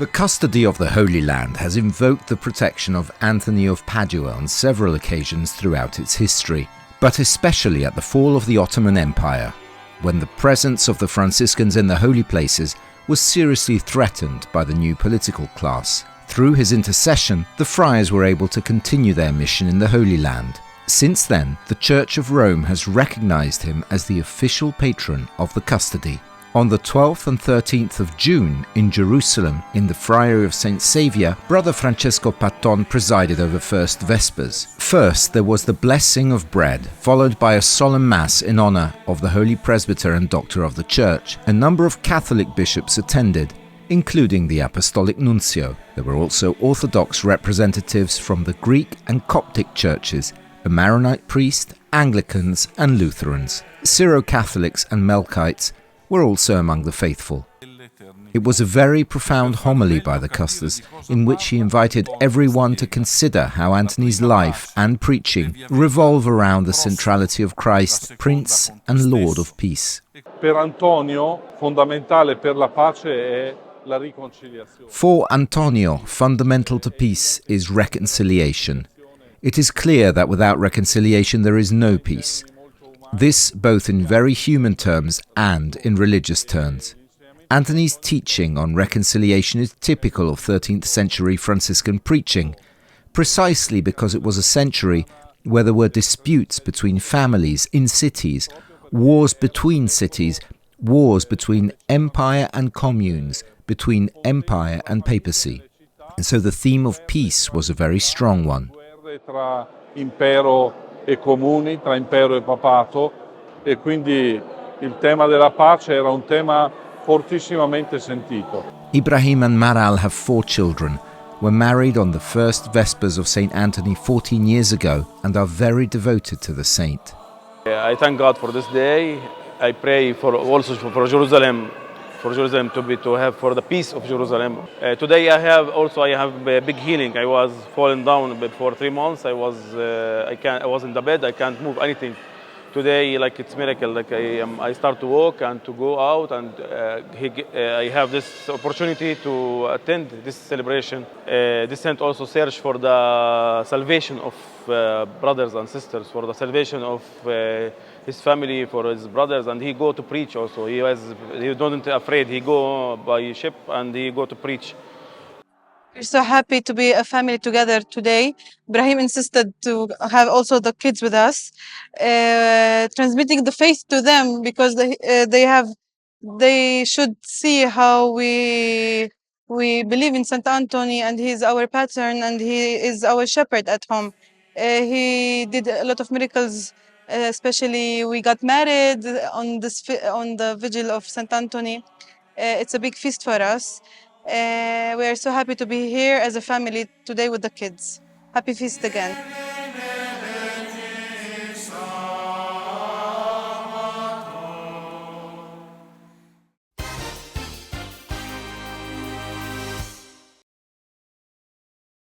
The custody of the Holy Land has invoked the protection of Anthony of Padua on several occasions throughout its history, but especially at the fall of the Ottoman Empire, when the presence of the Franciscans in the holy places was seriously threatened by the new political class. Through his intercession, the friars were able to continue their mission in the Holy Land. Since then, the Church of Rome has recognized him as the official patron of the custody. On the 12th and 13th of June in Jerusalem, in the Friary of St. Saviour, Brother Francesco Patton presided over First Vespers. First, there was the blessing of bread, followed by a solemn Mass in honour of the Holy Presbyter and Doctor of the Church. A number of Catholic bishops attended, including the Apostolic Nuncio. There were also Orthodox representatives from the Greek and Coptic churches, a Maronite priest, Anglicans and Lutherans. Syro-Catholics and Melkites were also among the faithful. It was a very profound homily by the Custos, in which he invited everyone to consider how Anthony's life and preaching revolve around the centrality of Christ, Prince and Lord of Peace. Per Antonio, fondamentale per la pace è la riconciliazione. For Antonio, fundamental to peace is reconciliation. It is clear that without reconciliation there is no peace. This both in very human terms and in religious terms. Anthony's teaching on reconciliation is typical of 13th century Franciscan preaching, precisely because it was a century where there were disputes between families in cities, wars between cities, wars between empire and communes, between empire and papacy. And so the theme of peace was a very strong one. Tra impero e comuni, tra impero e papato, e quindi il tema della pace era un tema fortissimamente sentito. Ibrahim and Maral have 4 children, were married on the first Vespers of St. Anthony 14 years ago and are very devoted to the saint. I thank God for this day. I pray also for Jerusalem, to have for the peace of Jerusalem. Today I have a big healing. I was fallen down for 3 months. I was in the bed. I can't move anything. Today, like it's miracle. Like I start to walk and to go out, and I have this opportunity to attend this celebration. This saint also search for the salvation of brothers and sisters, for the salvation of his family, for his brothers, and he go to preach also. He wasn't afraid. He go by ship and he go to preach. We're so happy to be a family together today. Ibrahim insisted to have also the kids with us, transmitting the faith to them because they should see how we believe in Saint Anthony, and he's our patron and he is our shepherd at home. He did a lot of miracles. Especially, we got married on the vigil of Saint Anthony. It's a big feast for us. We are so happy to be here as a family today with the kids. Happy feast again.